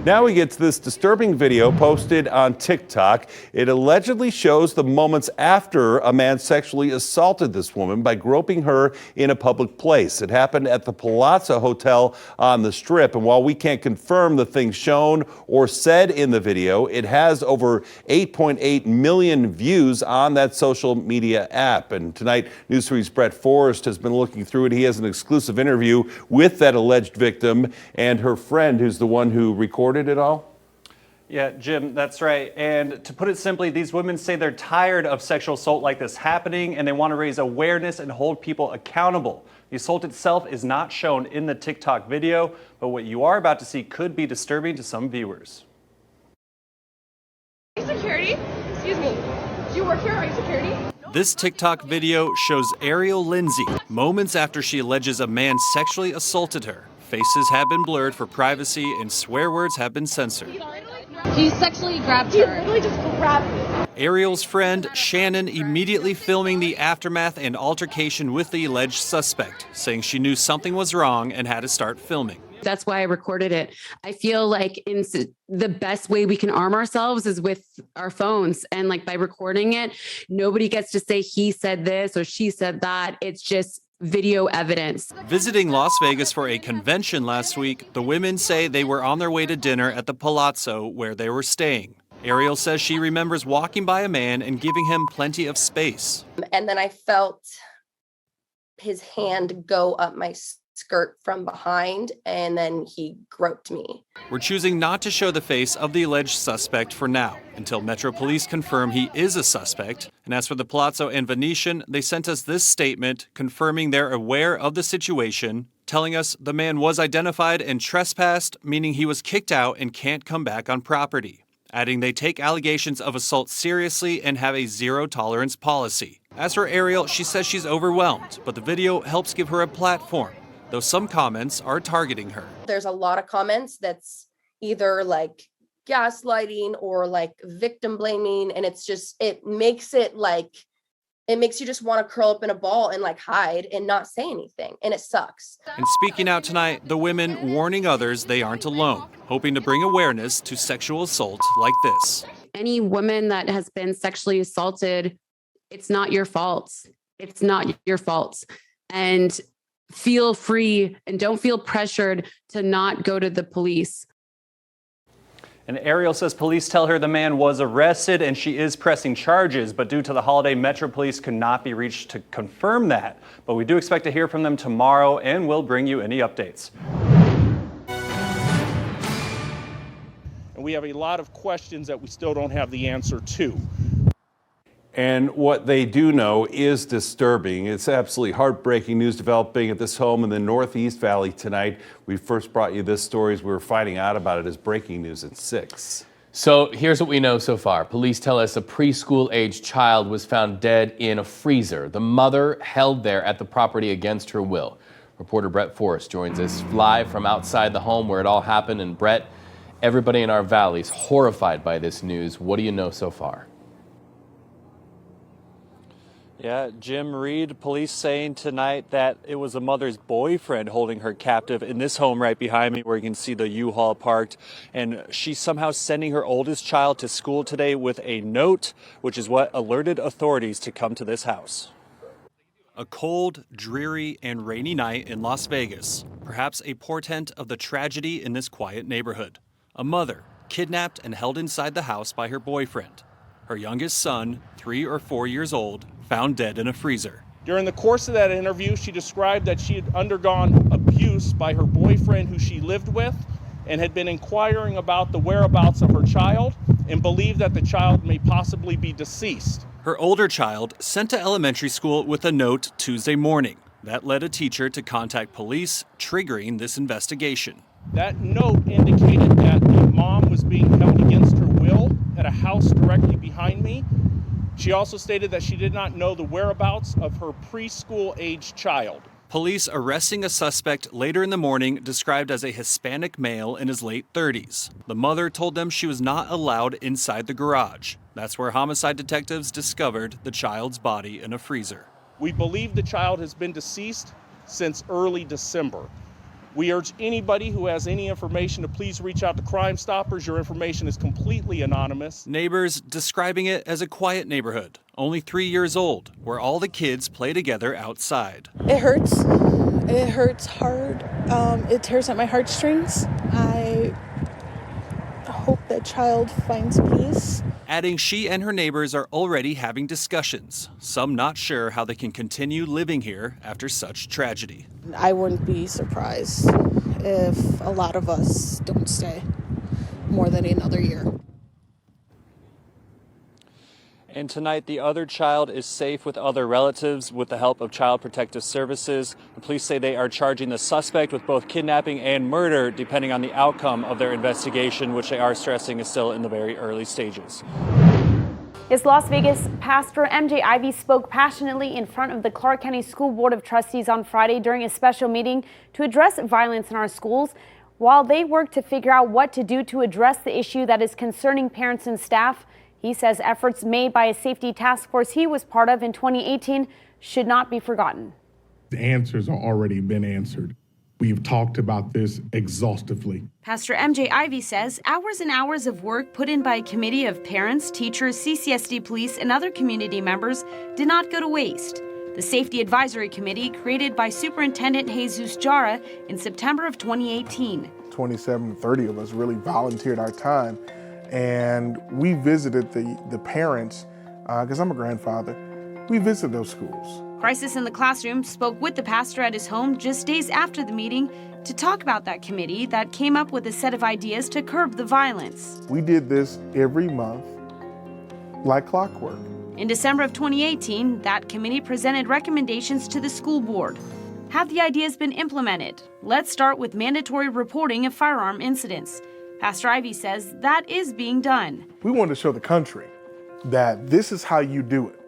Now we get to this disturbing video posted on TikTok. It allegedly shows the moments after a man sexually assaulted this woman by groping her in a public place. It happened at the Palazzo Hotel on the Strip. And while we can't confirm the things shown or said in the video, it has over 8.8 million views on that social media app. And tonight, News 3's Brett Forrest has been looking through it. He has an exclusive interview with that alleged victim and her friend, who's the one who recorded it all? Yeah, Jim, that's right. And to put it simply, these women say they're tired of sexual assault like this happening, and they want to raise awareness and hold people accountable. The assault itself is not shown in the TikTok video, but what you are about to see could be disturbing to some viewers. Security? Excuse me. Do you work here? Are you security? This TikTok video shows Ariel Lyndsey moments after she alleges a man sexually assaulted her. Faces have been blurred for privacy and swear words have been censored. He sexually grabbed her. He literally just grabbed me. Ariel's friend, Shannon, immediately filming the aftermath and altercation with the alleged suspect, saying she knew something was wrong and had to start filming. That's why I recorded it. I feel like the best way we can arm ourselves is with our phones. And like by recording it, nobody gets to say he said this or she said that. It's just video evidence. Visiting Las Vegas for a convention last week, the women say they were on their way to dinner at the Palazzo where they were staying. Ariel says she remembers walking by a man and giving him plenty of space. And then I felt his hand go up my skirt from behind, and then he groped me. We're choosing not to show the face of the alleged suspect for now, until Metro Police confirm he is a suspect. And as for the Palazzo and Venetian, they sent us this statement confirming they're aware of the situation, telling us the man was identified and trespassed, meaning he was kicked out and can't come back on property. Adding they take allegations of assault seriously and have a zero-tolerance policy. As for Ariel, she says she's overwhelmed, but the video helps give her a platform, though some comments are targeting her. There's a lot of comments that's either like gaslighting or like victim blaming, and it's just, it makes you just want to curl up in a ball and like hide and not say anything, and it sucks. And speaking out tonight, the women warning others they aren't alone, hoping to bring awareness to sexual assault like this. Any woman that has been sexually assaulted, it's not your fault. It's not your fault. And feel free and don't feel pressured to not go to the police. And Ariel says police tell her the man was arrested and she is pressing charges, but due to the holiday, Metro Police could not be reached to confirm that. But we do expect to hear from them tomorrow and we'll bring you any updates. And we have a lot of questions that we still don't have the answer to. And what they do know is disturbing. It's absolutely heartbreaking news developing at this home in the Northeast Valley tonight. We first brought you this story as we were finding out about it as breaking news at 6. So here's what we know so far. Police tell us a preschool-aged child was found dead in a freezer. The mother held there at the property against her will. Reporter Brett Forrest joins us live from outside the home where it all happened. And Brett, everybody in our valley is horrified by this news. What do you know so far? Yeah, Jim Reed, police saying tonight that it was a mother's boyfriend holding her captive in this home right behind me where you can see the U-Haul parked. And she's somehow sending her oldest child to school today with a note, which is what alerted authorities to come to this house. A cold, dreary, and rainy night in Las Vegas, perhaps a portent of the tragedy in this quiet neighborhood. A mother kidnapped and held inside the house by her boyfriend. Her youngest son, 3 or 4 years old, found dead in a freezer. During the course of that interview, she described that she had undergone abuse by her boyfriend who she lived with and had been inquiring about the whereabouts of her child and believed that the child may possibly be deceased. Her older child sent to elementary school with a note Tuesday morning. That led a teacher to contact police, triggering this investigation. That note indicated that the mom was being held against her will at a house directly behind me. She also stated that she did not know the whereabouts of her preschool-aged child. Police arresting a suspect later in the morning described as a Hispanic male in his late 30s. The mother told them she was not allowed inside the garage. That's where homicide detectives discovered the child's body in a freezer. We believe the child has been deceased since early December. We urge anybody who has any information to please reach out to Crime Stoppers. Your information is completely anonymous. Neighbors describing it as a quiet neighborhood, only 3 years old, where all the kids play together outside. It hurts. It hurts hard. It tears at my heartstrings. I hope that child finds peace. Adding she and her neighbors are already having discussions, some not sure how they can continue living here after such tragedy. I wouldn't be surprised if a lot of us don't stay more than another year. And tonight, the other child is safe with other relatives with the help of Child Protective Services. The police say they are charging the suspect with both kidnapping and murder, depending on the outcome of their investigation, which they are stressing is still in the very early stages. Yes, Las Vegas Pastor MJ Ivey spoke passionately in front of the Clark County School Board of Trustees on Friday during a special meeting to address violence in our schools, while they work to figure out what to do to address the issue that is concerning parents and staff. He says efforts made by a safety task force he was part of in 2018 should not be forgotten. The answers are already been answered. We've talked about this exhaustively. Pastor MJ Ivey says hours and hours of work put in by a committee of parents, teachers, CCSD police, and other community members did not go to waste. The Safety Advisory Committee, created by Superintendent Jesus Jara in September of 2018. 27 to 30 of us really volunteered our time, and we visited the parents, because I'm a grandfather. We visited those schools. Crisis in the Classroom spoke with the pastor at his home just days after the meeting to talk about that committee that came up with a set of ideas to curb the violence. We did this every month like clockwork. In December of 2018, that committee presented recommendations to the school board. Have the ideas been implemented? Let's start with mandatory reporting of firearm incidents. Pastor Ivey says that is being done. We wanted to show the country that this is how you do it.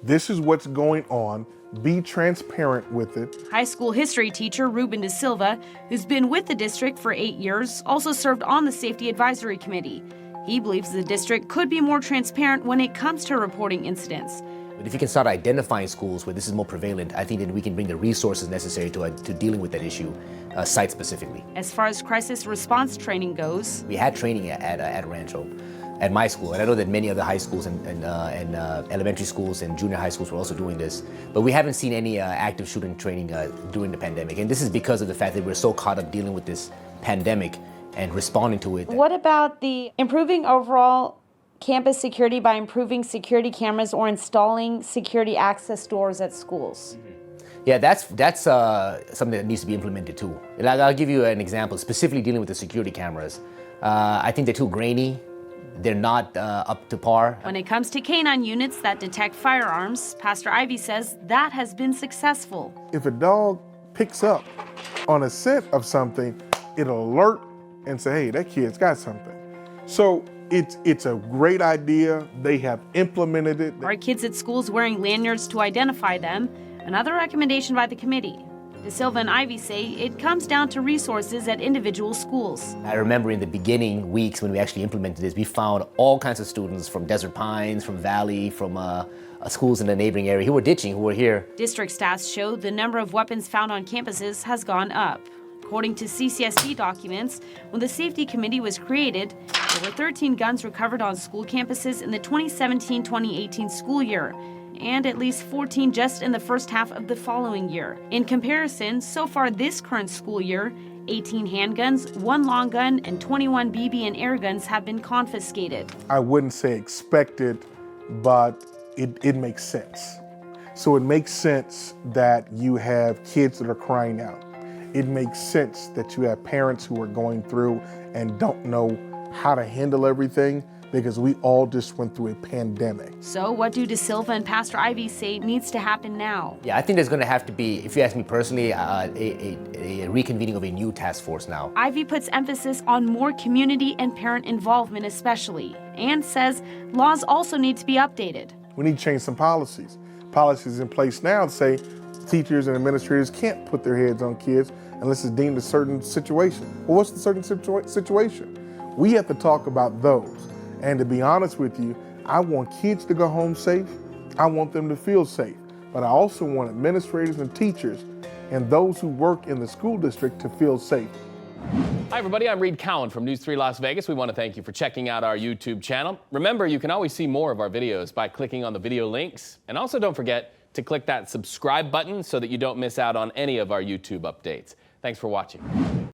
This is what's going on. Be transparent with it. High school history teacher Ruben De Silva, who's been with the district for 8 years, also served on the Safety Advisory Committee. He believes the district could be more transparent when it comes to reporting incidents. But if you can start identifying schools where this is more prevalent, I think that we can bring the resources necessary to dealing with that issue, site specifically. As far as crisis response training goes, we had training at Rancho, at my school, and I know that many other high schools and elementary schools and junior high schools were also doing this, but we haven't seen any active shooting training during the pandemic, and this is because of the fact that we're so caught up dealing with this pandemic and responding to it. What about the improving overall campus security by improving security cameras or installing security access doors at schools? Yeah, that's something that needs to be implemented too. I'll give you an example, specifically dealing with the security cameras. I think they're too grainy. They're not up to par. When it comes to canine units that detect firearms, Pastor Ivey says that has been successful. If a dog picks up on a scent of something, it'll alert and say, hey, that kid's got something. So it's a great idea. They have implemented it. Are kids at schools wearing lanyards to identify them? Another recommendation by the committee. De Silva and Ivey say it comes down to resources at individual schools. I remember in the beginning weeks when we actually implemented this, we found all kinds of students from Desert Pines, from Valley, from schools in the neighboring area who were ditching, who were here. District stats show the number of weapons found on campuses has gone up. According to CCSD documents, when the safety committee was created, there were 13 guns recovered on school campuses in the 2017-2018 school year, and at least 14 just in the first half of the following year. In comparison, so far this current school year, 18 handguns, 1 long gun, and 21 BB and air guns have been confiscated. I wouldn't say expected, but it makes sense. So it makes sense that you have kids that are crying out. It makes sense that you have parents who are going through and don't know how to handle everything, because we all just went through a pandemic. So what do De Silva and Pastor Ivey say needs to happen now? Yeah, I think there's going to have to be, if you ask me personally, a reconvening of a new task force now. Ivey puts emphasis on more community and parent involvement especially, and says laws also need to be updated. We need to change some policies. Policies in place now say teachers and administrators can't put their heads on kids unless it's deemed a certain situation. Well, what's the certain situation? We have to talk about those. And to be honest with you, I want kids to go home safe. I want them to feel safe. But I also want administrators and teachers and those who work in the school district to feel safe. Hi, everybody. I'm Reed Cowan from News 3 Las Vegas. We want to thank you for checking out our YouTube channel. Remember, you can always see more of our videos by clicking on the video links. And also don't forget to click that subscribe button so that you don't miss out on any of our YouTube updates. Thanks for watching.